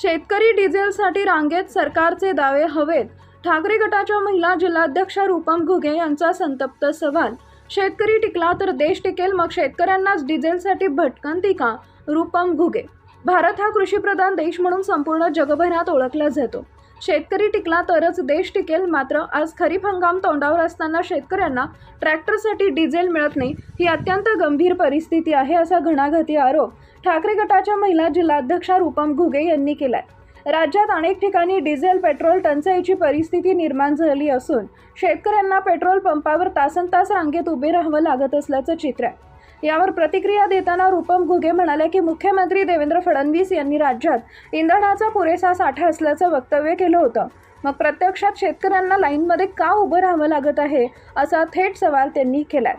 शेतकरी डिझेलसाठी रांगेत, सरकारचे दावे हवेत. ठाकरे गटाच्या महिला जिल्हाध्यक्ष रूपम घुगे यांचा संतप्त सवाल. शेतकरी टिकला तर देश टिकेल, मग शेतकऱ्यांनाच डिझेलसाठी भटकंती का? रूपम घुगे. भारत हा कृषीप्रधान देश म्हणून संपूर्ण जगभरात ओळखला जातो. शेतकरी टिकला तरच देश टिकेल. मात्र आज खरीप हंगाम तोंडावर असताना शेतकऱ्यांना ट्रॅक्टरसाठी डिझेल मिळत नाही, ही अत्यंत गंभीर परिस्थिती आहे, असा घणाघाती आरोप ठाकरे गटाच्या महिला जिल्हाध्यक्षा रूपम घुगे यांनी केलाय. राज्यात अनेक ठिकाणी डिझेल पेट्रोल टंचाईची परिस्थिती निर्माण झाली असून शेतकऱ्यांना पेट्रोल पंपावर तासनतास रांगेत उभे राहावं लागत असल्याचं चित्र आहे. यावर प्रतिक्रिया देताना रूपम घुगे म्हणाले की मुख्यमंत्री देवेंद्र फडणवीस यांनी राज्यात इंधनाचा पुरेसा साठा असल्याचं वक्तव्य केलं होतं. मग प्रत्यक्षात शेतकऱ्यांना लाईनमध्ये का उभं राहावं लागत आहे, असा थेट सवाल त्यांनी केलाय.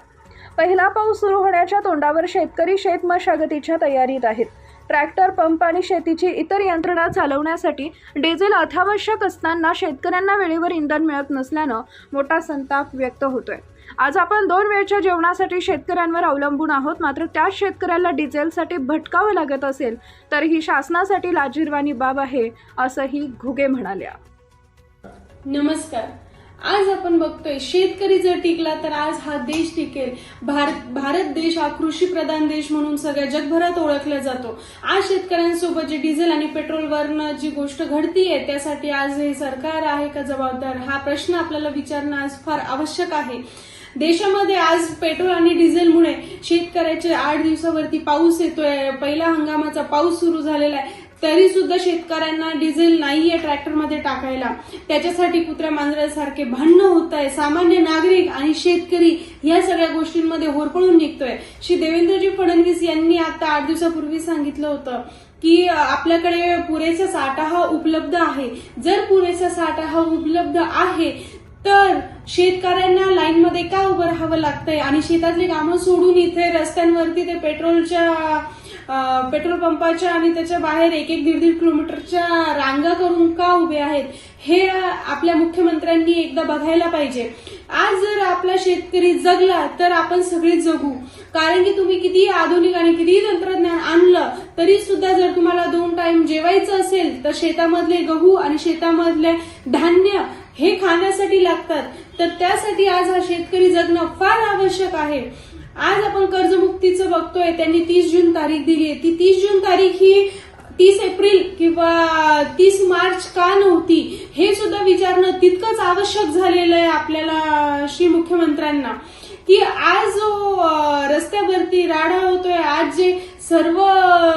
पहिला पाऊस सुरू होण्याच्या तोंडावर शेतकरी शेतमशागतीच्या तयारीत आहेत. ट्रॅक्टर, पंप आणि शेतीची इतर यंत्रणा चालवण्यासाठी डिझेल अत्यावश्यक असताना शेतकऱ्यांना वेळेवर इंधन मिळत नसल्यानं मोठा संताप व्यक्त होतोय. आज आपण 2 वेळच्या जेवणासाठी शेतकऱ्यांवर अवलंबून आहोत. मात्र त्याच शेतकऱ्याला डिझेलसाठी भटकावं लागत असेल तर ही शासनासाठी लाजिरवाणी बाब आहे, असंही घुगे म्हणाल्या. नमस्कार. आज आपण बघतोय शेतकरी जर टिकला तर आज हा देश टिकेल. भारत देश हा कृषी प्रधान देश म्हणून सगळ्या जगभरात ओळखला जातो. आज शेतकऱ्यांसोबत जे डिझेल आणि पेट्रोलवरनं जी गोष्ट घडतीये त्यासाठी आज हे सरकार आहे का जबाबदार, हा प्रश्न आपल्याला विचारणं आज फार आवश्यक आहे. देशामध्ये आज पेट्रोल आणि डिझेलमुळे शेतकऱ्याचे 8 दिवसावरती पाऊस येतोय. पहिला हंगामाचा पाऊस सुरू झालेला आहे, तरी सुद्धा शेतकऱ्यांना डिझेल नाहीये ट्रॅक्टरमध्ये टाकायला. त्याच्यासाठी कुत्र्या मांजरासारखे भांडणं होत आहे. सामान्य नागरिक आणि शेतकरी या सगळ्या गोष्टींमध्ये होरपळून निघतोय. श्री देवेंद्रजी फडणवीस यांनी आता 8 दिवसापूर्वी सांगितलं होतं की आपल्याकडे पुरेसा साठा हा उपलब्ध आहे. जर पुरेसा साठा हा उपलब्ध आहे तर शेतकऱ्यांना लाईनमध्ये का उभं राहावं लागतंय आणि शेतातली कामं सोडून इथे रस्त्यांवरती ते पेट्रोल पंपाच्या आणि त्याच्या बाहेर 1-1.5 किलोमीटरच्या रांगा करून का उभे आहेत, हे आपल्या मुख्यमंत्र्यांनी एकदा बघायला पाहिजे. आज जर आपला शेतकरी जगला तर आपण सगळे जगू. कारण की तुम्ही कितीही आधुनिक आणि कितीही तंत्रज्ञान आणलं तरी सुद्धा जर तुम्हाला 2 टाइम जेवायचं असेल तर शेतामधले गहू आणि शेतामधले धान्य हे खाण्यासाठी लागतात. तर त्यासाठी आज हा शेतकरी जगणं फार आवश्यक आहे. आज आपण कर्जमुक्तीचं बघतोय, त्यांनी 30 जून तारीख दिली आहे. ती 30 जून तारीख ही 30 एप्रिल किंवा 30 मार्च का नव्हती, हे सुद्धा विचारणं तितकंच आवश्यक झालेलं आहे आपल्याला श्री मुख्यमंत्र्यांना. की आज जो रस्त्यावरती राडा होतोय, आज जे सर्व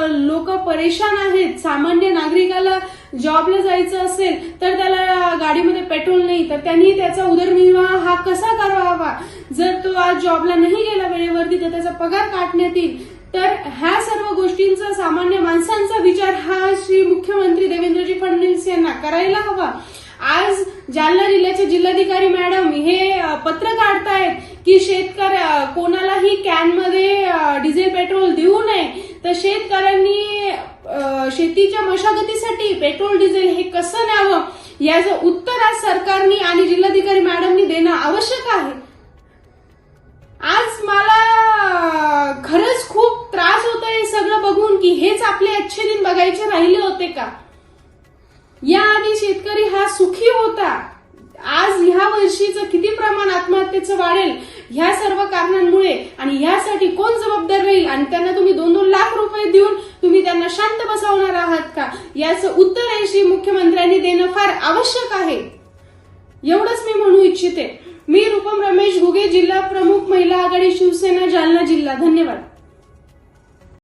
लोक परेशान आहेत, सामान्य नागरिकाला जॉबला जायचं असेल तर त्याला गाडीमध्ये पेट्रोल नाही, तर त्यांनी त्याचा उदरनिर्वाह हा कसा करावा? जर तो आज जॉबला नाही गेला वेळेवरती तर त्याचा पगार काढण्यात येईल. तर ह्या सर्व गोष्टींचा सामान्य माणसांचा विचार हा श्री मुख्यमंत्री देवेंद्रजी फडणवीस यांना करायला हवा. आज जालना जिल्ह्याचे जिल्हाधिकारी मॅडम हे पत्र काढतायत की शेतकऱ्या कोणालाही कॅनमध्ये डिझेल पेट्रोल देऊ नये. तर शेतकऱ्यांनी शेतीच्या मशागतीसाठी पेट्रोल डिझेल हे कसं न्यावं, याचं उत्तर आज सरकारने आणि जिल्हाधिकारी मॅडमनी देणं आवश्यक आहे. आज मला खरंच खूप त्रास होतोय सगळं बघून की हेच आपले अच्छे दिन बघायचे राहिले होते का? याआधी शेतकरी हा सुखी होता. आज ह्या वर्षीचं किती प्रमाण आत्महत्येचं वाढेल ह्या सर्व कारणांमुळे, आणि ह्यासाठी कोण जबाबदार राहील? आणि त्यांना तुम्ही 2-2 लाख रुपये देऊन तुम्ही त्यांना शांत बसवणार आहात का? याचं उत्तर आहे श्री मुख्यमंत्र्यांनी देणं फार आवश्यक आहे. एवढंच मी म्हणू इच्छिते. मी रूपम रमेश घुगे, जिल्हा प्रमुख महिला आघाडी शिवसेना जालना जिल्हा. धन्यवाद.